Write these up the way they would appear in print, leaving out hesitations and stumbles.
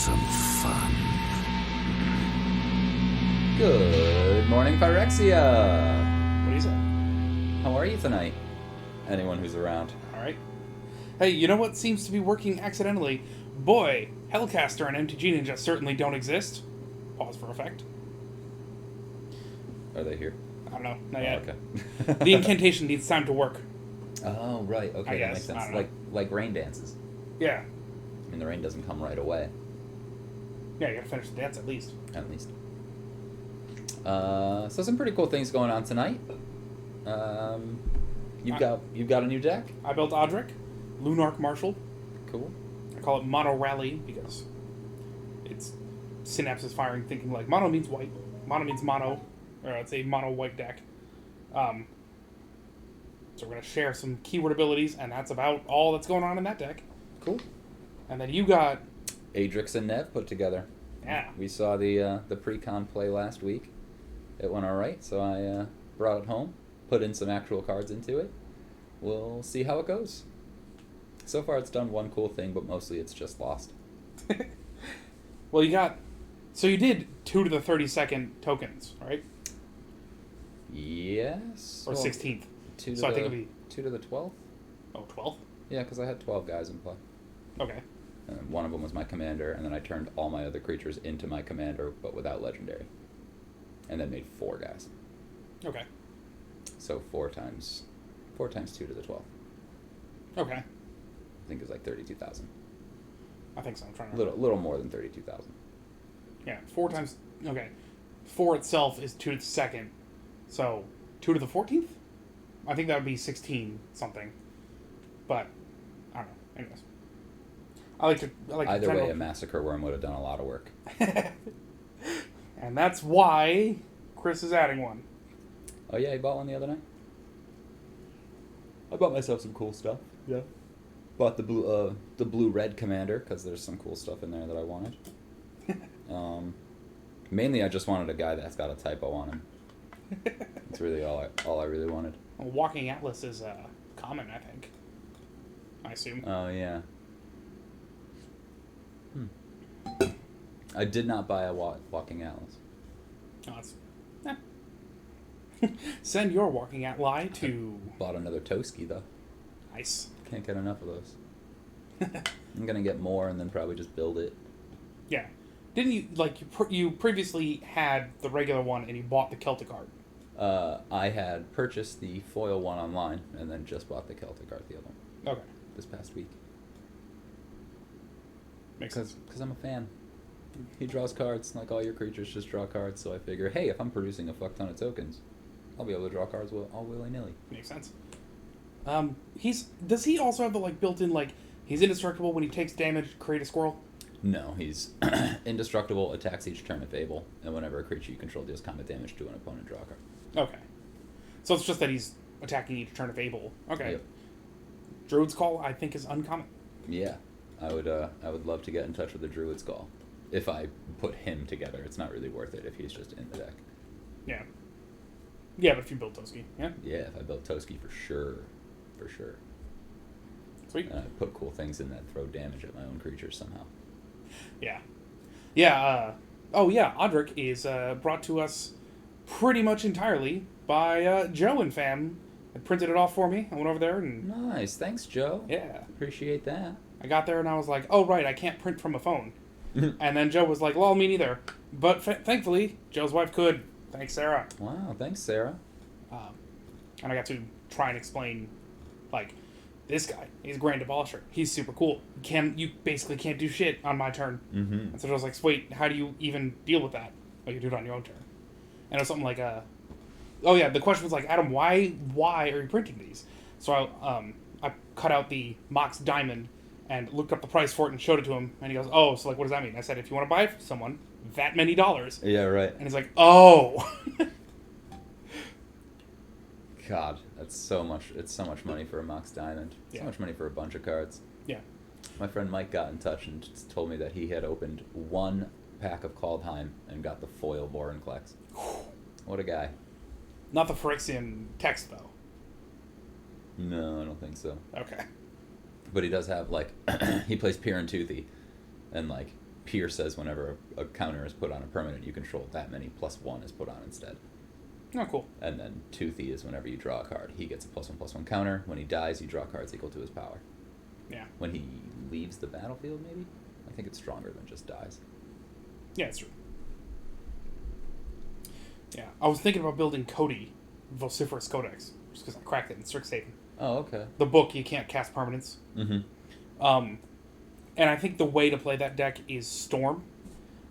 some fun. Good morning, Pyrexia. What do you say? How are you tonight? Anyone who's around. All right. Hey, you know what seems to be working accidentally? Boy, Hellcaster and MTG Ninja certainly don't exist. Pause for effect. Are they here? I don't know. Not yet. Okay. The incantation needs time to work. Oh, right. Okay, I that guess. makes I sense. don't know. Like rain dances. Yeah. I mean, the rain doesn't come right away, Yeah, you gotta finish the dance at least. at least. So some pretty cool things going on tonight. You've got a new deck? I built Odric, Lunarch Marshal. Cool. I call it Mono Rally because it's synapses firing, thinking like mono means white, mono means mono, or it's a mono white deck. So we're gonna share some keyword abilities, and that's about all that's going on in that deck. Cool. And then you got Adrix and Nev put together. yeah. We saw the pre-con play last week. It went alright, so I brought it home, put in some actual cards into it. We'll see how it goes. So far it's done one cool thing, but mostly it's just lost. Well, you did 2 to the 32nd tokens, right? Yes. Or well, 16th. 2 to So the, I think it'd be 2 to the 12th? oh 12th. Yeah, because I had 12 guys in play. Okay. And one of them was my commander, and then I turned all my other creatures into my commander, but without legendary. And then made 4 guys. Okay. So 4 times 2 to the 12th. Okay. I think it's like 32,000. I think so. I'm trying A to little more than 32,000. Yeah, 4 times. Okay. 4 itself is 2 to the 2nd. So 2 to the 14th? I think that would be 16 something. But I don't know. Anyways. I like to Either way, general- a massacre worm would have done a lot of work. And that's why Chris is adding one. Oh yeah, you bought one the other night? I bought myself some cool stuff. Yeah. Bought the blue red commander because there's some cool stuff in there that I wanted. Mainly, I just wanted a guy that's got a typo on him. That's really all I really wanted. Well, Walking Atlas is common, I think. I assume. Oh yeah. I did not buy a Walking Atlas. Oh, it's, Send your Walking Atlas to... Bought another Toski though. Nice. Can't get enough of those. I'm gonna get more and then probably just build it. Yeah. Didn't you, you previously had the regular one and you bought the Celtic art? I had purchased the foil one online and then just bought the Celtic art the other one Okay. this past week. Makes sense. Because I'm a fan. He draws cards, like all your creatures just draw cards, so I figure, hey, if I'm producing a fuck ton of tokens, I'll be able to draw cards all willy-nilly. Makes sense. Does he also have the, built-in, he's indestructible when he takes damage, create a squirrel? No, he's indestructible, attacks each turn if able, and whenever a creature you control deals combat damage to an opponent, draw a card. Okay. So it's just that he's attacking each turn if able. Okay. Yep. Druid's Call, I think, is uncommon. Yeah, I would love to get in touch with the Druid's Call. If I put him together, it's not really worth it if he's just in the deck. Yeah. Yeah, but if you build Toski, yeah? Yeah, if I built Toski, for sure. For sure. Sweet. And I put cool things in that throw damage at my own creatures somehow. Yeah. Yeah, Odric is brought to us pretty much entirely by Joe and fam. They printed it off for me. I went over there and... Nice, thanks, Joe. Yeah. Appreciate that. I got there and I was like, oh, right, I can't print from a phone. And then Joe was like, lol, me neither. But thankfully, Joe's wife could. Thanks, Sarah. Wow, thanks, Sarah. And I got to try and explain, this guy, he's a Grand Abolisher. He's super cool. You basically can't do shit on my turn. Mm-hmm. And so I was like, wait, how do you even deal with that? You do it on your own turn. And it was something like, oh yeah, the question was like, Adam, why are you printing these? So I cut out the Mox Diamond and looked up the price for it and showed it to him. And he goes, oh, so what does that mean? I said, if you want to buy it from someone, that many dollars. Yeah, right. And he's like, oh. God, that's so much. It's so much money for a Mox Diamond. Yeah. So much money for a bunch of cards. Yeah. My friend Mike got in touch and told me that he had opened one pack of Kaldheim and got the foil Vorinclex. What a guy. Not the Phyrexian text, though. No, I don't think so. Okay. But he does have, he plays Pirantuthi, and, Pierce says whenever a counter is put on a permanent you control, that many +1 is put on instead. Oh, cool. And then Toothy is whenever you draw a card, he gets a +1/+1 counter. When he dies, you draw cards equal to his power. Yeah. When he leaves the battlefield, maybe? I think it's stronger than just dies. Yeah, it's true. Yeah, I was thinking about building Cody, Vociferous Codex, just because I cracked it in Strixhaven. Oh, okay. The book, you can't cast permanents. Mm-hmm. And I think the way to play that deck is Storm,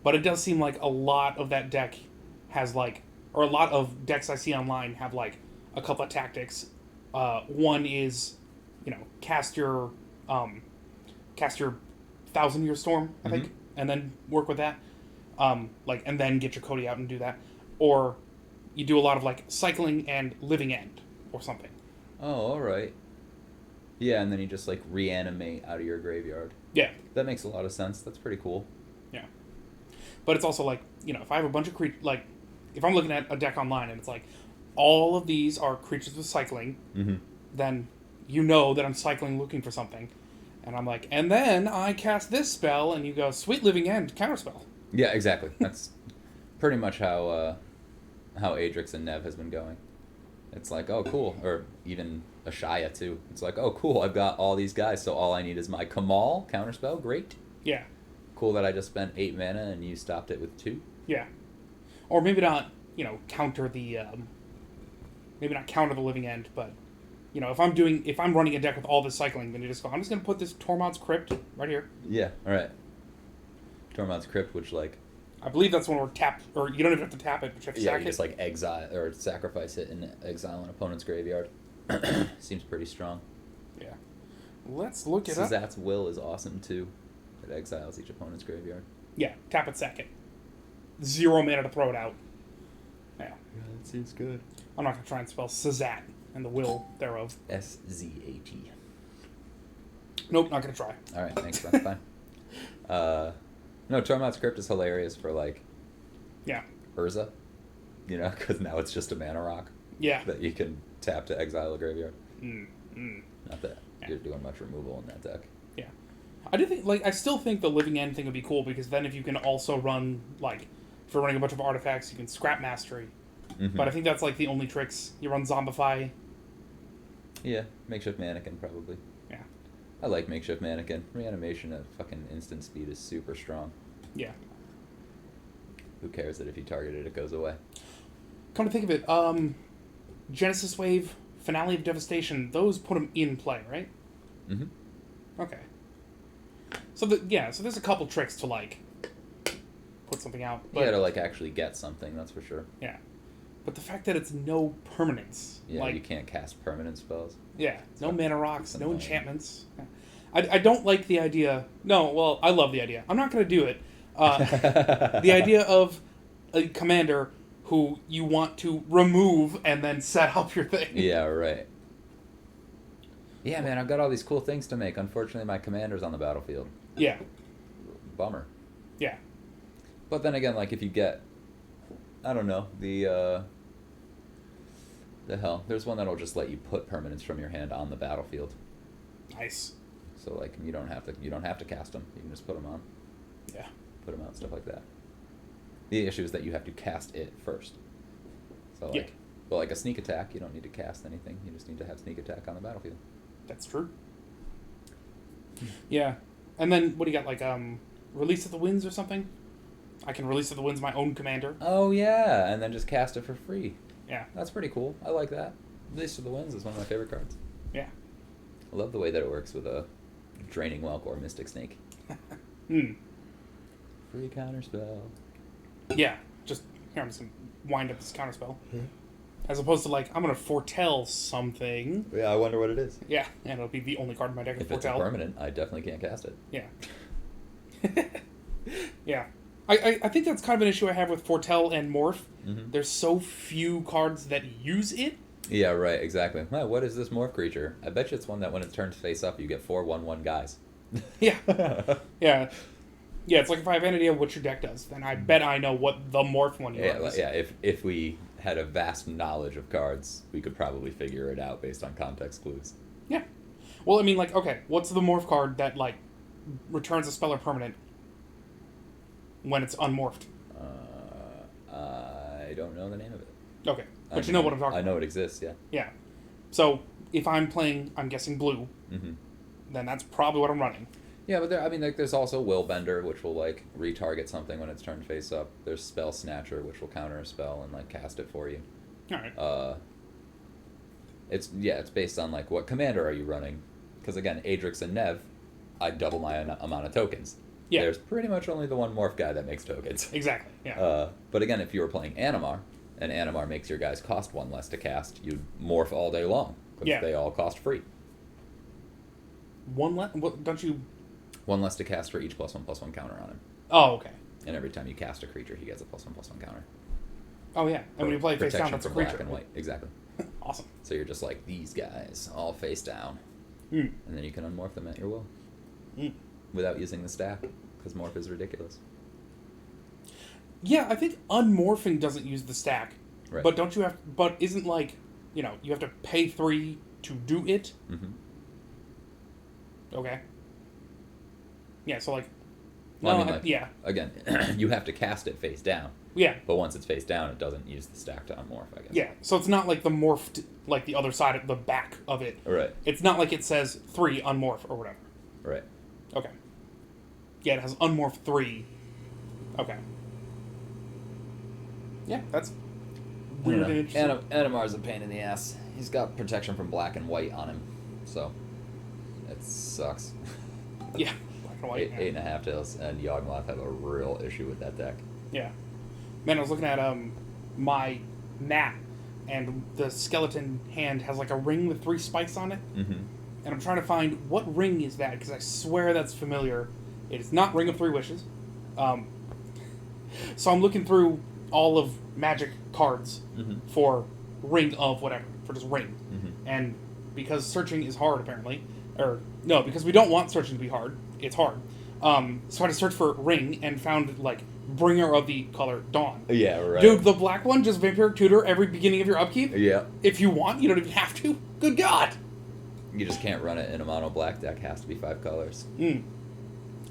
but it does seem like a lot of that deck has like, or a lot of decks I see online have like a couple of tactics. One is, cast your 1,000-Year Storm, I think, and then work with that. And then get your Cody out and do that. Or you do a lot of like cycling and Living End or something. Oh, all right. Yeah, and then you just like reanimate out of your graveyard. Yeah. That makes a lot of sense. That's pretty cool. Yeah. But it's also like, if I have a bunch of if I'm looking at a deck online and it's like, all of these are creatures with cycling, then that I'm cycling looking for something. And I'm like, and then I cast this spell, and you go, sweet Living End, counterspell. Yeah, exactly. That's pretty much how Adrix and Nev has been going. It's like, oh, cool. Or even Ashaya, too. It's like, oh, cool, I've got all these guys, so all I need is my Kamal, counterspell, great. Yeah. Cool that I just spent 8 mana and you stopped it with 2. Yeah. Or maybe not, counter the... maybe not counter the Living End, but... if I'm running a deck with all this cycling, then you just go, I'm just going to put this Tormod's Crypt right here. Yeah, alright. Tormod's Crypt, which, like... I believe that's when we're tapped, or you don't even have to tap it, but you have to sack you just, like, exile, or sacrifice it and exile an opponent's graveyard. Seems pretty strong. Yeah. Let's look it up. Szat's Will is awesome, too. It exiles each opponent's graveyard. Yeah, tap it, sack it. 0 mana to throw it out. Yeah. Yeah, that seems good. I'm not going to try and spell Szat and the will thereof. S-Z-A-T. Nope, not going to try. Alright, thanks, that's fine. No, Tormod's Crypt is hilarious for, like... Yeah. Urza. Because now it's just a mana rock. Yeah. That you can tap to exile a graveyard. Not that Yeah. you're doing much removal in that deck. Yeah. I do think, I still think the Living End thing would be cool, because then if you can also run, if you're running a bunch of artifacts, you can Scrap Mastery. But I think that's, the only tricks. You run Zombify. Yeah, Makeshift Mannequin, probably. Yeah. I like Makeshift Mannequin. Reanimation at fucking instant speed is super strong. Yeah. Who cares that if you target it, it goes away? Come to think of it, Genesis Wave, Finale of Devastation, those put them in play, right? Okay. So, so there's a couple tricks to, put something out. But, yeah, to, actually get something, that's for sure. Yeah. But the fact that it's no permanence. Yeah, you can't cast permanent spells. Yeah, no mana rocks, no annoying. Enchantments. I don't like the idea. No, well, I love the idea. I'm not going to do it. The idea of a commander who you want to remove and then set up your thing. Yeah, right. Yeah, man, I've got all these cool things to make. Unfortunately, my commander's on the battlefield. Yeah. Bummer. Yeah. But then again, if you get... I don't know, the hell. There's one that'll just let you put permanents from your hand on the battlefield. Nice. So you don't have to cast them. You can just put them on. Yeah. Put them out, stuff like that. The issue is that you have to cast it first. So a sneak attack, you don't need to cast anything. You just need to have sneak attack on the battlefield. That's true. Yeah. And then what do you got, Release of the Winds or something? I can Release of the Winds my own commander. Oh yeah, and then just cast it for free. Yeah. That's pretty cool. I like that. Release of the Winds is one of my favorite cards. Yeah. I love the way that it works with a Draining Whelk or Mystic Snake. Free counterspell. Yeah. Just, here, I'm just going to wind up this counterspell. As opposed to, I'm going to foretell something. Yeah, I wonder what it is. Yeah, and it'll be the only card in my deck to If it's a foretell. permanent, I definitely can't cast it. Yeah. Yeah. I think that's kind of an issue I have with Foretell and Morph. There's so few cards that use it. Yeah, right, exactly. Well, what is this Morph creature? I bet you it's one that when it turns face up, you get 4 1/1 guys. Yeah. Yeah. Yeah, it's if I have any idea what your deck does, then I bet I know what the Morph one is. Yeah, if we had a vast knowledge of cards, we could probably figure it out based on context clues. Yeah. Well, I mean, okay, what's the Morph card that, returns a spell or permanent when it's unmorphed? I don't know the name of it. Okay, but you know what I'm talking about. I know it exists, yeah. Yeah. So, if I'm playing, I'm guessing blue, then that's probably what I'm running. Yeah, but there's also Willbender, which will, like, retarget something when it's turned face up. There's Spell Snatcher, which will counter a spell and, like, cast it for you. Alright. It's based on, like, what commander are you running? Because, again, Adrix and Nev, I double my amount of tokens. Yeah. There's pretty much only the one morph guy that makes tokens. Exactly, yeah. But again, if you were playing Animar, and Animar makes your guys cost one less to cast, you'd morph all day long. Because they all cost free. One less? What, don't you... One less to cast for each +1/+1 counter on him. Oh, okay. And every time you cast a creature, he gets a +1/+1 counter. Oh, yeah. And when you play face down, that's a creature. Black and white. Exactly. Awesome. So you're just like, these guys, all face down. And then you can unmorph them at your will. Mm. Without using the stack, because morph is ridiculous. Yeah, I think unmorphing doesn't use the stack. Right. But don't you have... But isn't, like, you have to pay 3 to do it? Mm-hmm. Okay. Yeah, so, like... Well, yeah. Again, you have to cast it face down. Yeah. But once it's face down, it doesn't use the stack to unmorph, I guess. Yeah, so it's not like the morphed, like the other side of the back of it. Right. It's not like it says 3 unmorph or whatever. Right. Okay. Yeah, it has unmorph 3. Okay. Yeah, that's weird and interesting. Animar's a pain in the ass. He's got protection from black and white on him, so it sucks. Yeah, black and white. 8.5 tails, and Yawgmoth have a real issue with that deck. Yeah. Man, I was looking at my map, and the skeleton hand has like a ring with 3 spikes on it. Mm-hmm. And I'm trying to find what ring is that, because I swear that's familiar. It is not Ring of 3 Wishes. So I'm looking through all of Magic cards for Ring of whatever, for just Ring. And because searching is hard, apparently, or no, because we don't want searching to be hard, it's hard. So I had to search for Ring and found, like, Bringer of the color Dawn. Yeah, right. Dude, the black one, just Vampiric Tutor every beginning of your upkeep? Yeah. If you want, you don't even have to. Good God! You just can't run it in a mono black deck. Has to be 5 colors.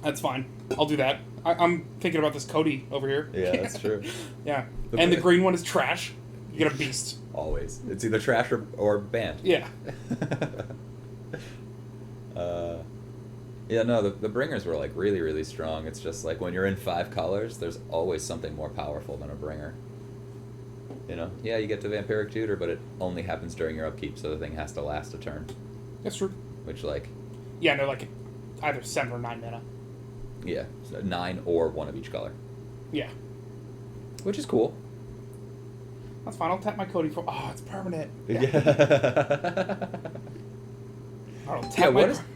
That's fine. I'll do that. I'm thinking about this Cody over here. Yeah, that's true. Yeah. And the green one is trash. You get a beast. Always. It's either trash or banned. Yeah. Yeah, no, the bringers were, like, really, really strong. It's just, like, when you're in 5 colors, there's always something more powerful than a bringer. You know? Yeah, you get to Vampiric Tutor, but it only happens during your upkeep, so the thing has to last a turn. That's true. Which, like... Yeah, and they're, like, either 7 or 9 mana. Yeah, so 9 or 1 of each color. Yeah. Which is cool. That's fine. I'll tap my Cody for... Oh, it's permanent. Yeah.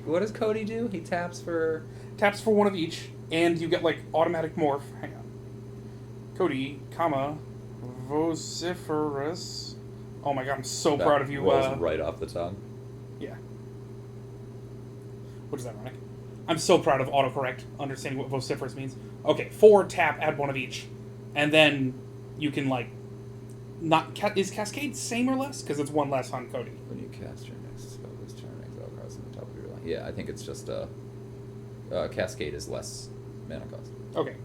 What does Cody do? He taps for 1 of each, and you get, like, automatic morph. Hang on. Cody, vociferous. Oh my god, I'm so proud of you. Rolls right off the tongue. Yeah. Which is ironic. I'm so proud of autocorrect, understanding what vociferous means. Okay, 4 tap, add 1 of each, and then you can, like, not... Is Cascade same or less? Because it's 1 less on Cody. When you cast your next spell this turn, exile cards on the top of your line. Yeah, I think it's just Cascade is less mana cost. Okay.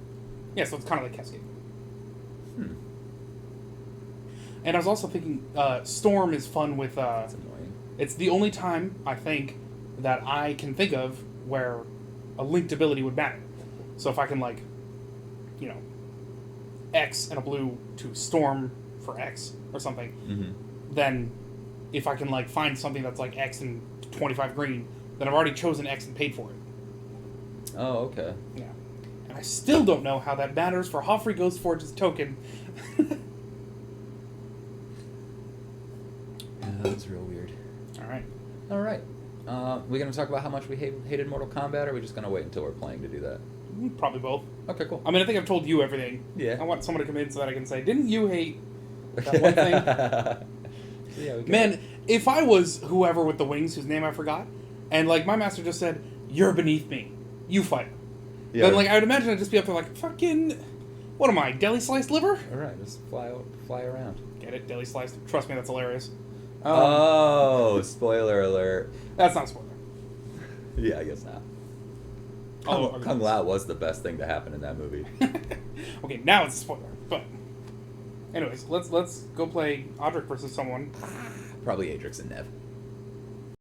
Yeah, so it's kind of like Cascade. And I was also thinking, Storm is fun with... That's annoying. It's the only time, I think, that I can think of where a linked ability would matter. So if I can, like, you know, X and a blue to Storm for X or something, then if I can, like, find something that's like X and 25 green, then I've already chosen X and paid for it. Oh, okay. Yeah. And I still don't know how that matters for Hoffrey Ghostforge's token. That's real weird. All right. We going to talk about how much we hated Mortal Kombat, or are we just going to wait until we're playing to do that? Probably both. Okay, cool. I mean, I think I've told you everything. Yeah. I want someone to come in so that I can say, didn't you hate that one thing? Yeah, Man, if I was whoever with the wings, whose name I forgot, and, like, my master just said, you're beneath me, you fight. Yeah. Then, like, I would imagine I'd just be up there like, fucking, what am I, deli sliced liver? All right, just fly around. Get it? Deli sliced? Trust me, that's hilarious. Spoiler alert. That's not a spoiler. Yeah, I guess not. Oh, Kung Lao was the best thing to happen in that movie. Okay, now it's a spoiler. But anyways, let's go play Audric versus someone. Probably Adrix and Nev.